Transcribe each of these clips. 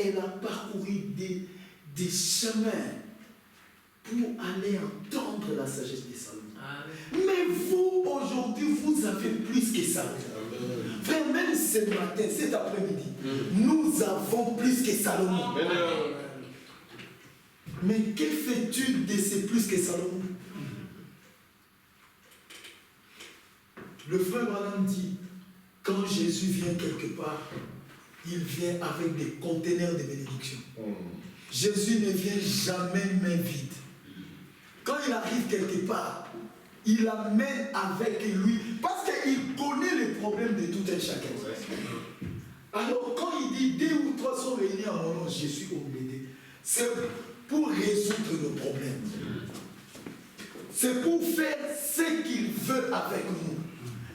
elle a parcouru des chemins pour aller entendre la sagesse de Salomon. Mais vous, aujourd'hui, vous avez plus que Salomon. Frère, même ce matin, cet après-midi, nous avons plus que Salomon. Mais que fais-tu de ces plus que Salomon? Le frère Branham dit, quand Jésus vient quelque part, il vient avec des conteneurs de bénédiction. Jésus ne vient jamais main vide. Quand il arrive quelque part, il amène avec lui, parce qu'il connaît les problèmes de tout un chacun. Alors quand il dit 2 ou 3 sont réunis en mon nom, je suis au milieu, c'est pour résoudre nos problèmes. C'est pour faire ce qu'il veut avec nous.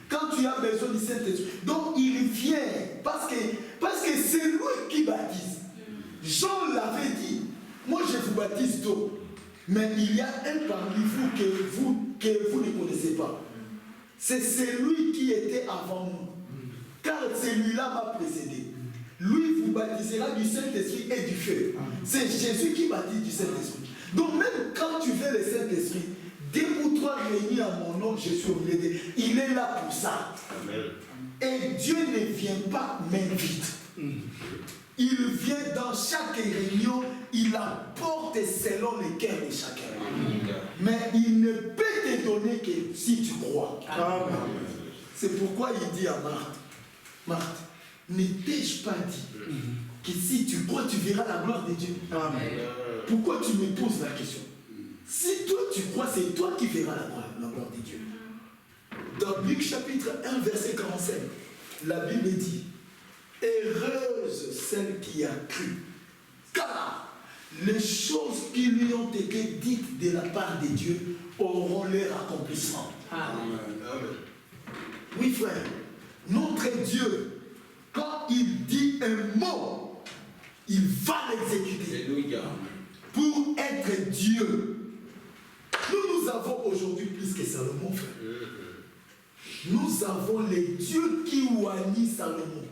Quand tu as besoin du Saint-Esprit, donc il vient, parce que c'est lui qui baptise. Jean l'avait dit, moi je vous baptise d'eau, mais il y a un parmi vous que vous ne connaissez pas. C'est celui qui était avant nous, car celui-là m'a précédé. Lui vous baptisera du Saint-Esprit et du feu. C'est Jésus qui baptise du Saint-Esprit. Donc même quand tu veux le Saint-Esprit, 2 ou 3 réunis à mon nom, je suis au milieu d'eux. Il est là pour ça. Amen. Et Dieu ne vient pas main vide. Il vient dans chaque réunion, il apporte selon le cœur de chacun. Mais il ne peut te donner que si tu crois. Amen. C'est pourquoi il dit à Marthe, Marthe, ne t'ai-je pas dit que si tu crois, tu verras la gloire de Dieu? Amen. Pourquoi tu me poses la question? Si toi tu crois, c'est toi qui verras la gloire de Dieu. Dans Luc chapitre 1, verset 45, la Bible dit, heureuse celle qui a cru, car les choses qui lui ont été dites de la part de Dieu auront leur accomplissement. Amen. Oui frère, notre Dieu, quand il dit un mot, il va l'exécuter. Pour être Dieu. Nous avons aujourd'hui plus que Salomon, frère. Nous avons les dieux qui ouanient Salomon.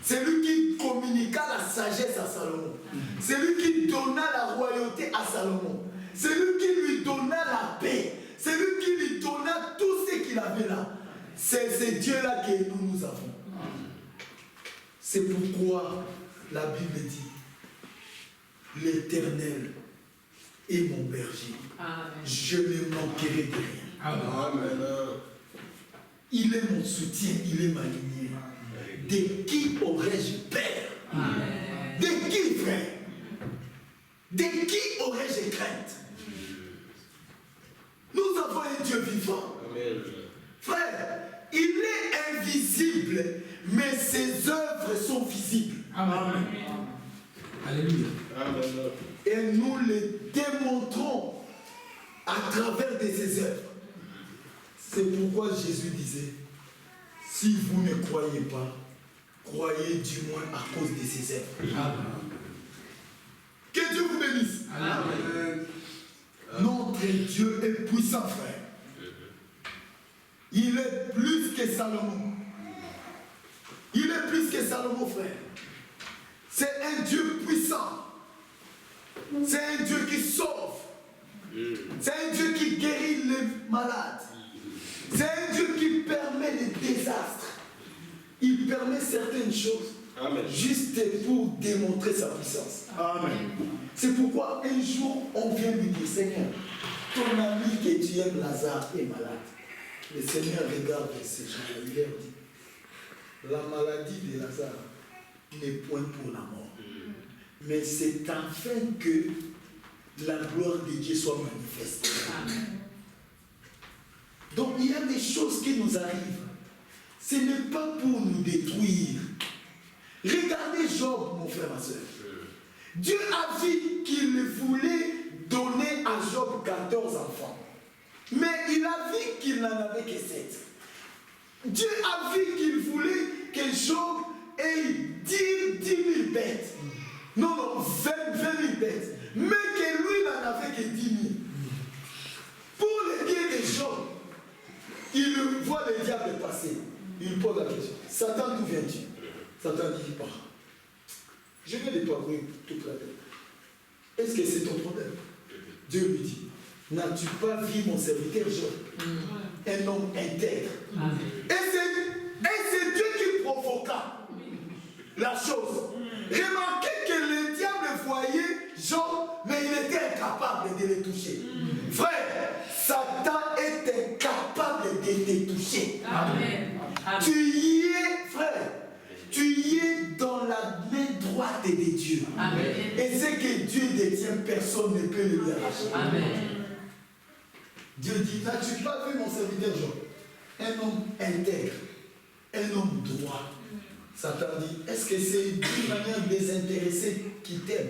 C'est lui qui communiqua la sagesse à Salomon. C'est lui qui donna la royauté à Salomon. C'est lui qui lui donna la paix. C'est lui qui lui donna tout ce qu'il avait là. C'est ce Dieu-là que nous avons. C'est pourquoi la Bible dit, l'Éternel est mon berger. Amen. Je ne manquerai de rien. Amen. Il est mon soutien, il est ma lumière. De qui aurais-je peur? De qui, frère? De qui aurais-je crainte? Nous avons un Dieu vivant. Amen. Frère, il est invisible, mais ses œuvres sont visibles. Amen. Alléluia. Amen. Et nous les démontrons à travers de ses œuvres. C'est pourquoi Jésus disait, si vous ne croyez pas, croyez du moins à cause de ses œuvres. Amen. Que Dieu vous bénisse. Amen. Notre Dieu est puissant, frère. Il est plus que Salomon. Il est plus que Salomon, frère. C'est un Dieu puissant. C'est un Dieu qui sauve. C'est un Dieu qui guérit les malades. C'est un Dieu qui permet les désastres. Il permet certaines choses. Amen. Juste pour démontrer sa puissance. Amen. C'est pourquoi un jour on vient lui dire, Seigneur, ton ami que tu aimes, Lazare, est malade. Le Seigneur regarde ces gens-là, il leur dit, la maladie de Lazare n'est point pour la mort. Mais c'est afin que la gloire de Dieu soit manifestée. Amen. Donc il y a des choses qui nous arrivent. Ce n'est pas pour nous détruire. Regardez Job, mon frère, ma soeur. Dieu a vu qu'il voulait donner à Job 14 enfants. Mais il a vu qu'il n'en avait que 7. Dieu a vu qu'il voulait que Job ait 10 000 bêtes. Non, 20 000 bêtes. Mais que lui n'en avait que 10 000. Pour le bien de Job, il voit le diable passer. Il pose la question. Satan, d'où viens-tu? Satan dit, Je vais les parcourir toute la terre. Est-ce que c'est ton problème? Dieu lui dit, n'as-tu pas vu mon serviteur Job, un homme intègre? Et c'est Dieu qui provoqua la chose. Remarquez que le diable voyait Job, mais il était incapable de le toucher. Frère, Satan est incapable de te toucher. Amen. Tu y es, frère. Tu y es dans la main droite de Dieu. Amen. Et ce que Dieu détient, personne ne peut le lui arracher. Amen. Dieu dit, n'as-tu pas vu mon serviteur Job? Un homme intègre, un homme droit. Satan dit, est-ce que c'est d'une manière désintéressée qu'il t'aime?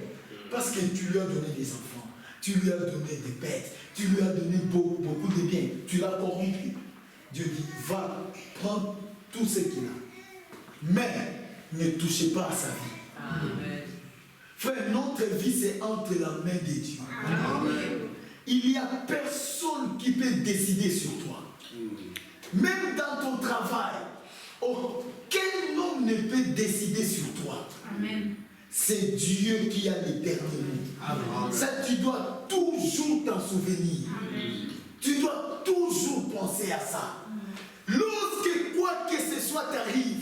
Parce que tu lui as donné des enfants, tu lui as donné des bêtes, tu lui as donné beaucoup de biens, tu l'as corrompu. Dieu dit, va, prends tout ce qu'il a. Mais ne touchez pas à sa vie. Amen. Frère, notre vie, c'est entre la main de Dieu. Amen. Il n'y a personne qui peut décider sur toi. Même dans ton travail, aucun homme ne peut décider sur toi. Amen. C'est Dieu qui a les derniers mots. Ça, tu dois toujours t'en souvenir. Amen. Tu dois toujours penser à ça. Lorsque quoi que ce soit t'arrive,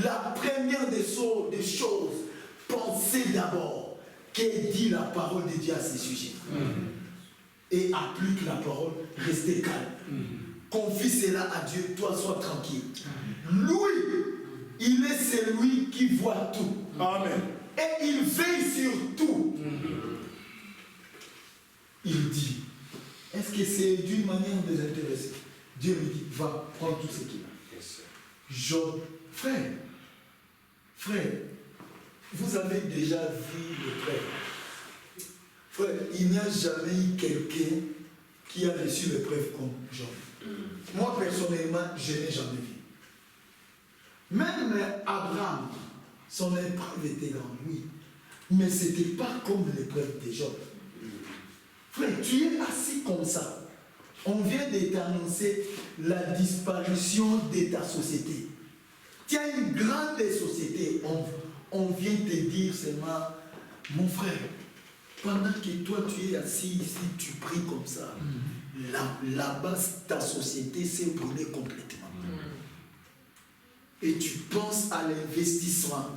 la première des choses, pensez d'abord que dit la parole de Dieu à ce sujet. Et applique la parole, restez calme. Confie cela à Dieu, toi sois tranquille. Lui, il est celui qui voit tout. Amen. Et il veille sur tout. Il dit, est-ce que c'est d'une manière désintéressée? Dieu lui dit, va prendre tout ce qu'il a. Job, frère, vous avez déjà vu le frère. Frère, il n'y a jamais eu quelqu'un qui a reçu l'épreuve comme Job. Moi, personnellement, je n'ai jamais vu. Même Abraham, son épreuve était grande, oui. Mais ce n'était pas comme l'épreuve de Job. Frère, tu es assis comme ça. On vient de t'annoncer la disparition de ta société. Tu as une grande société. On vient te dire seulement, mon frère, pendant que toi tu es assis ici, tu pries comme ça, là-bas, ta société s'est brûlée complètement. Et tu penses à l'investissement.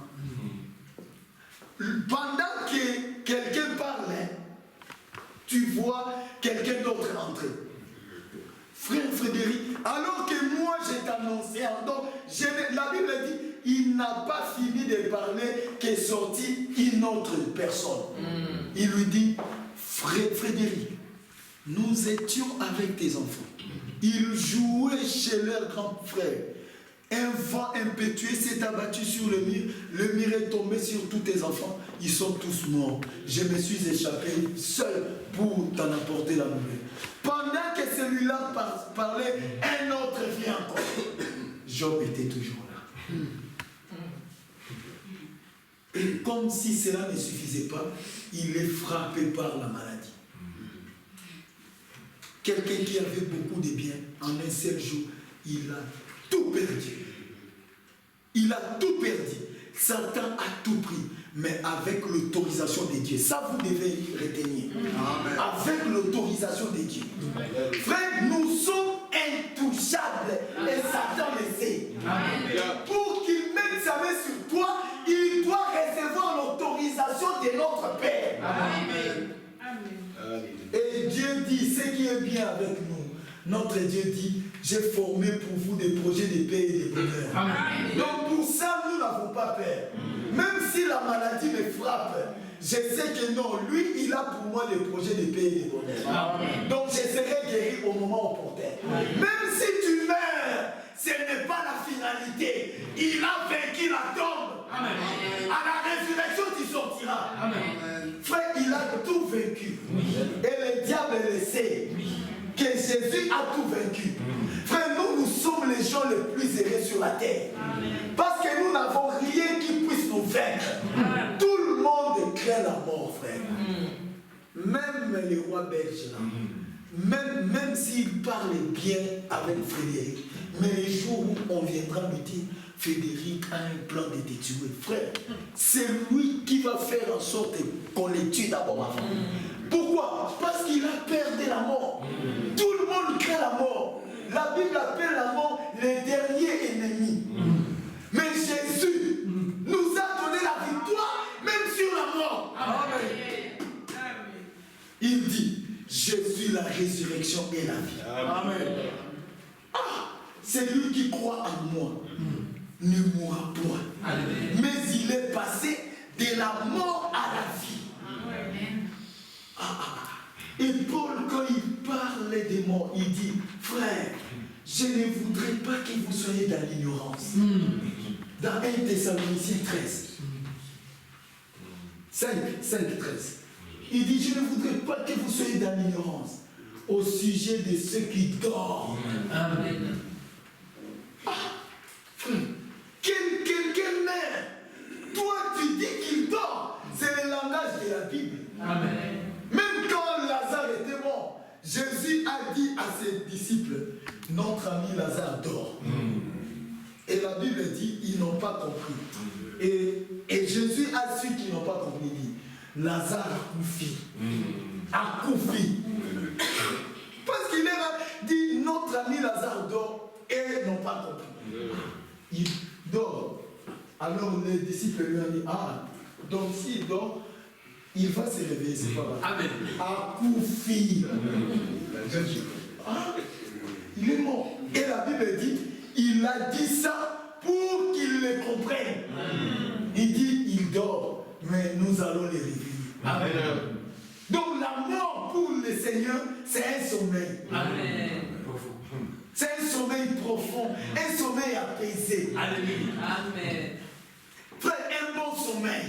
Pendant que quelqu'un parle, tu vois quelqu'un d'autre entrer. Frère Frédéric, alors que moi j'ai annoncé, donc la Bible dit, il n'a pas fini de parler qu'est sortie une autre personne. Il lui dit, Frédéric, nous étions avec tes enfants. Ils jouaient chez leur grand frère. Un vent impétueux s'est abattu sur le mur est tombé sur tous tes enfants, ils sont tous morts. Je me suis échappé seul pour t'en apporter la nouvelle. Pendant que celui-là parlait, un autre vient encore. Job était toujours là. Et comme si cela ne suffisait pas, il est frappé par la maladie. Quelqu'un qui avait beaucoup de biens, en un seul jour, il a tout perdu. Il a tout perdu. Satan a tout pris, mais avec l'autorisation de Dieu. Ça, vous devez retenir. Amen. Avec l'autorisation de Dieu. Amen. Frère, nous sommes intouchables. Amen. Et Satan le sait. Amen. Pour qu'il mette sa main sur toi, il doit recevoir l'autorisation de notre Père. Amen. Amen. Et Dieu dit, ce qui est bien avec nous, notre Dieu dit, j'ai formé pour vous des projets de paix et de bonheur. Amen. Donc pour ça, nous n'avons pas peur. Même si la maladie me frappe, je sais que non, lui, il a pour moi des projets de paix et de bonheur. Amen. Donc je serai guéri au moment opportun. Même si tu meurs, ce n'est pas la finalité. Il a vaincu la tombe. Amen. À la résurrection, tu sortiras. Amen. Frère, il a tout vaincu. Et le diable le sait. Que Jésus a tout vaincu. Frère, nous sommes les gens les plus heureux sur la terre. Amen. Parce que nous n'avons rien qui puisse nous vaincre. Amen. Tout le monde craint la mort, frère. Même les rois belges, là, même s'il parle bien avec Frédéric, mais les jours où on viendra lui dire, Frédéric a un plan de te tuer. Frère, c'est lui qui va faire en sorte qu'on les tue d'abord avant. Pourquoi? Parce qu'il a peur de la mort. Tout le monde craint la mort. La Bible appelle la mort le dernier ennemi. Mais Jésus nous a donné la victoire même sur la mort. Amen. Il dit, je suis la résurrection et la vie. Amen. C'est lui qui croit en moi ne mourra point. Amen. Mais il est passé de la mort à la vie. Amen. Et Paul, quand il parle des morts, il dit, frère, je ne voudrais pas que vous soyez dans l'ignorance. Dans 1 Thessaloniciens 13. 5, 13. Il dit, je ne voudrais pas que vous soyez dans l'ignorance au sujet de ceux qui dorment. Amen. Frère, quelle mère? Toi, tu dis qu'il dort. C'est le langage de la Bible. Amen. Même quand Lazare était mort, Jésus a dit à ses disciples, notre ami Lazare dort. Et la Bible dit, ils n'ont pas compris. Et Jésus a su qu'ils n'ont pas compris. Il dit, Lazare a couffé. A couffé. Parce qu'il a dit, notre ami Lazare dort, et ils n'ont pas compris. Il dort. Alors les disciples lui ont dit, donc s'il dort, il va se réveiller, c'est pas grave. Amen. A couffé. Il est mort. Et la Bible dit, il a dit ça pour qu'ils le comprennent. Il dit, il dort, mais nous allons les réveiller. Amen. Donc la mort pour le Seigneur, c'est un sommeil. Amen. C'est un sommeil profond, un sommeil apaisé. Amen. Frère, un bon sommeil.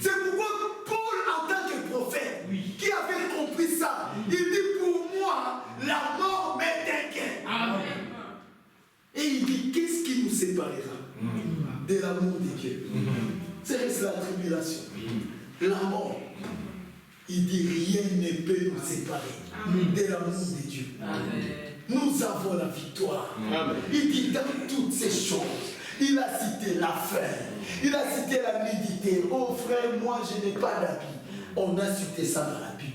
C'est pourquoi Paul, en tant que prophète, qui avait compris ça, il dit, pour moi, la mort m'est inquiète. Amen. Et il dit, qu'est-ce qui nous séparera de l'amour de Dieu? C'est la tribulation, la mort. Il dit, rien ne peut nous séparer de l'amour de Dieu. Amen. Nous avons la victoire. Amen. Il dit, dans toutes ces choses, il a cité la faim, il a cité la nudité. Oh frère, moi je n'ai pas d'habit. On a cité ça dans la Bible.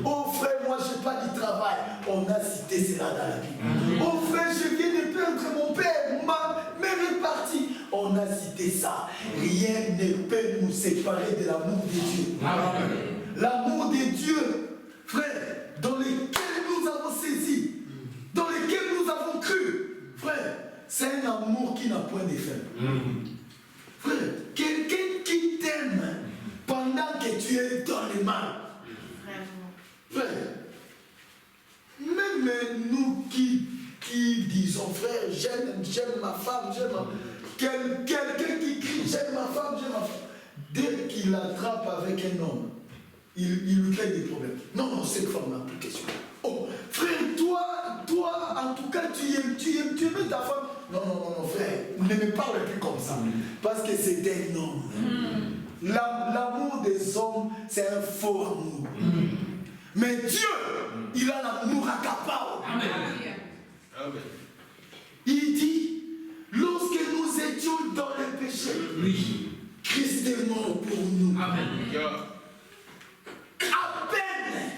Oh frère, moi je n'ai pas de travail. On a cité cela dans la Bible. Oh frère, je viens de perdre mon père, ma mère est partie. On a cité ça. Rien ne peut nous séparer de l'amour de Dieu. Amen. L'amour de Dieu, frère, dans lequel nous avons saisi, dans lequel nous avons cru, frère, c'est un amour qui n'a point de fin. Frère, quelqu'un qui t'aime pendant que tu es dans le mal. Frère, même nous qui disons, frère, j'aime ma femme, quelqu'un qui crie, j'aime ma femme, dès qu'il attrape avec un homme, il lui crée des problèmes. Non, cette femme n'a plus question. Oh, frère, toi, en tout cas, tu aimes ta femme. Non, frère, ne me parle plus comme ça. Parce que c'est un homme. L'amour des hommes, c'est un faux amour. Mais Dieu, il a l'amour accaparant. Amen. Il dit, lorsque nous étions dans le péché, Christ est mort pour nous. Amen. À peine,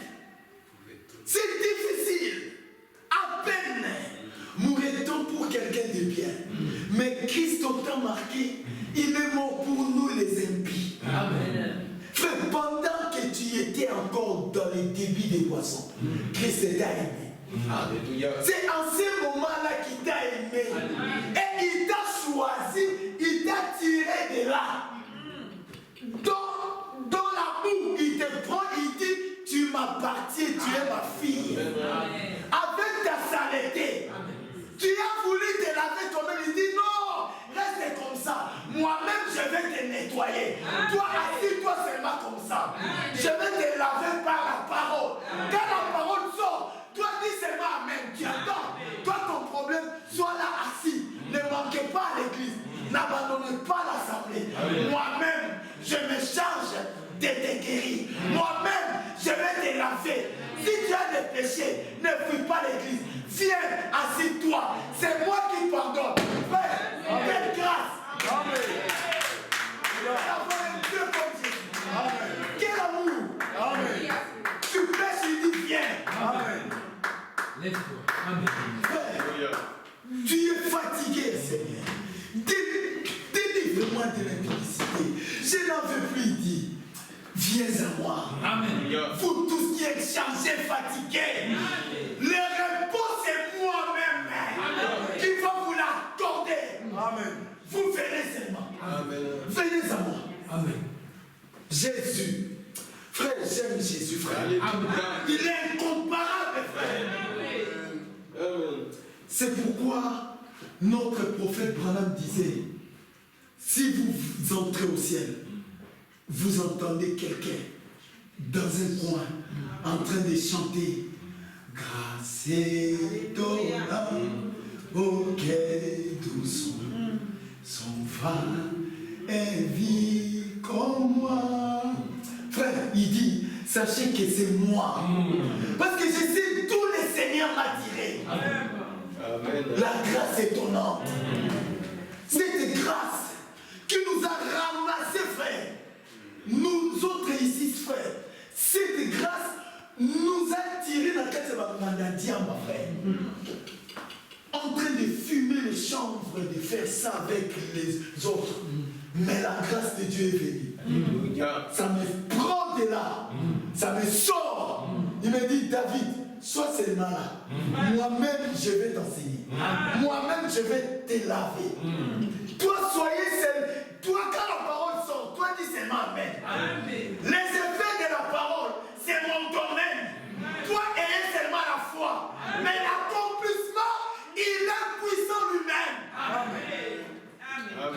c'est difficile, à peine mourrait-on pour quelqu'un de bien. Mais Christ autant marqué, il est mort pour nous les impies. Amen. Frère, pendant que tu étais encore dans les débits des boissons, Christ t'a aimé. C'est en ce moment-là qu'il t'a aimé. Amen. Et il t'a choisi, il t'a tiré de là. Dans l'amour, il te prend, il dit, tu m'appartiens, tu es ma fille. Amen. Avec ta saleté, tu as voulu te laver toi-même, il dit non, reste comme ça. Moi-même, je vais te nettoyer. Toi, assis-toi seulement comme ça. Je vais te laver par la parole. Quand la parole sort, toi dis seulement amen. Tu attends. Toi, ton problème, sois là assis. Ne manquez pas à l'église. N'abandonnez pas l'assemblée. Moi-même, je me charge de te guérir. Moi-même, je vais te laver. Si tu as des péchés, ne fuis pas l'église. Viens, assis-toi. C'est moi qui pardonne. Frère, quelle grâce. Lève-toi. Amen. Frère, tu es fatigué, Seigneur. Délivre-moi de l'impudicité. Je n'en veux plus, il dit. Viens à moi. Amen. Vous tous qui êtes chargés, fatigués. Le repos, c'est moi-même qui va vous l'accorder. Amen. Vous verrez seulement. Amen. Venez à moi. Amen. Jésus. Frère, j'aime Jésus, frère. Amen. Il est incomparable, frère. Amen. C'est pourquoi notre prophète Branham disait, si vous entrez au ciel, vous entendez quelqu'un dans un coin en train de chanter grâce étonnante auquel tout son fan est vie comme moi. Frère, il dit, sachez que c'est moi. Parce que je sais d'où le Seigneur m'a tiré. Amen. La grâce étonnante. Cette grâce qui nous a ramassés, frère. Nous autres ici, frère. Cette grâce nous a tiré dans quel mandat, ma frère. En train de fumer les chanvres, de faire ça avec les autres. Mais la grâce de Dieu est venue. Ça me prend de là. Ça me sort. Il me dit, David, sois seulement là. Moi-même, je vais t'enseigner. Moi-même, je vais te laver. Toi, soyez seul. Toi, quand la parole sort, toi, dis seulement Amen. Les effets de la parole, c'est mon domaine. Toi, ayez seulement la foi. Mais l'accomplissement, il est puissant lui-même.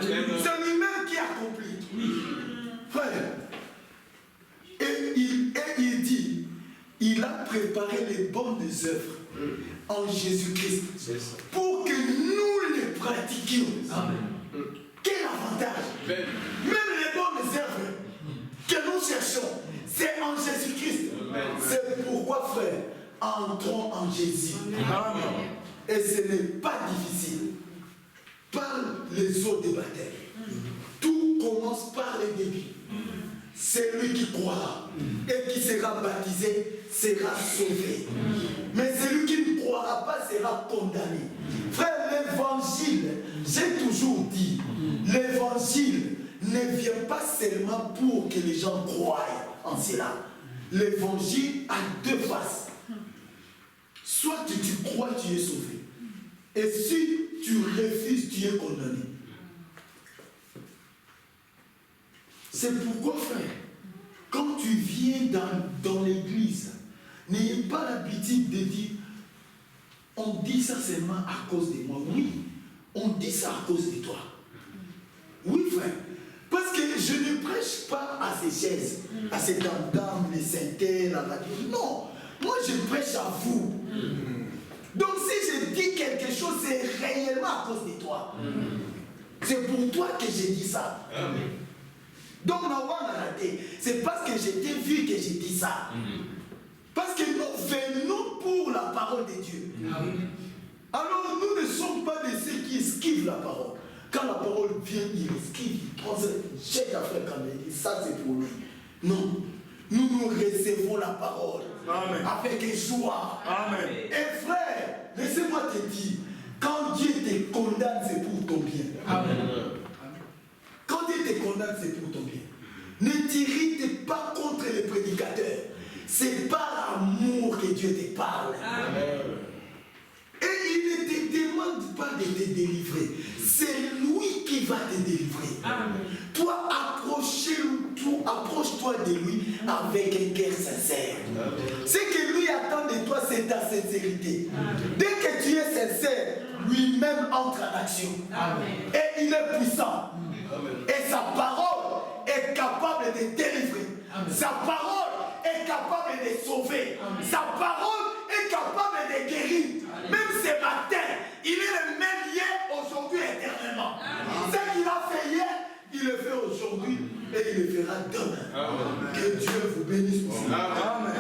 C'est lui-même qui accomplit. Frère, et il dit, il a préparé les bonnes œuvres en Jésus-Christ pour que nous les pratiquions. Amen. Quel avantage! Même les bonnes œuvres que nous cherchons, c'est en Jésus-Christ. C'est pourquoi, frère, entrons en Jésus. Amen. Et ce n'est pas difficile. Par les eaux des baptêmes. Tout commence par le début. Celui qui croira et qui sera baptisé sera sauvé. Mais celui qui ne croira pas sera condamné. Frère, l'évangile, j'ai toujours dit, l'évangile ne vient pas seulement pour que les gens croient en cela. L'évangile a deux faces. Soit tu crois, tu es sauvé. Et si tu refuses, tu es condamné. C'est pourquoi, frère, quand tu viens dans l'église, n'ayez pas l'habitude de dire, on dit ça seulement à cause de moi. Oui, on dit ça à cause de toi. Oui, frère. Parce que je ne prêche pas à ces chaises, à ces dames, les synthés, la radio. Non, moi je prêche à vous. Donc si je dis quelque chose, c'est réellement à cause de toi. C'est pour toi que j'ai dit ça. Donc c'est parce que j'ai vu que j'ai dit ça. Parce que nous venons pour la parole de Dieu. Alors nous ne sommes pas de ceux qui esquivent la parole. Quand la parole vient, il esquive, il prend ça, jette la fleur comme il dit, ça c'est pour lui. Non, nous recevons la parole. Amen. Avec joie. Amen. Et frère, laissez-moi te dire, quand Dieu te condamne, c'est pour ton bien. Amen. Quand Dieu te condamne, c'est pour ton bien. Ne t'irrite pas contre les prédicateurs. C'est par l'amour que Dieu te parle. Amen. Et il ne te demande pas de te délivrer. C'est lui qui va te délivrer. Amen. Toi, approche-toi de lui avec un cœur sincère. Amen. Ce que lui attend de toi, c'est ta sincérité. Amen. Dès que tu es sincère, lui-même entre en action. Amen. Et il est puissant. Amen. Et sa parole est capable de délivrer. Amen. Sa parole est capable de sauver. Amen. Sa parole est capable de guérir. Amen. Même ce matin, il est le même hier, aujourd'hui, éternellement. Amen. Ce qu'il a fait hier, il le fait aujourd'hui et il le fera demain. Amen. Que Dieu vous bénisse. Amen. Amen.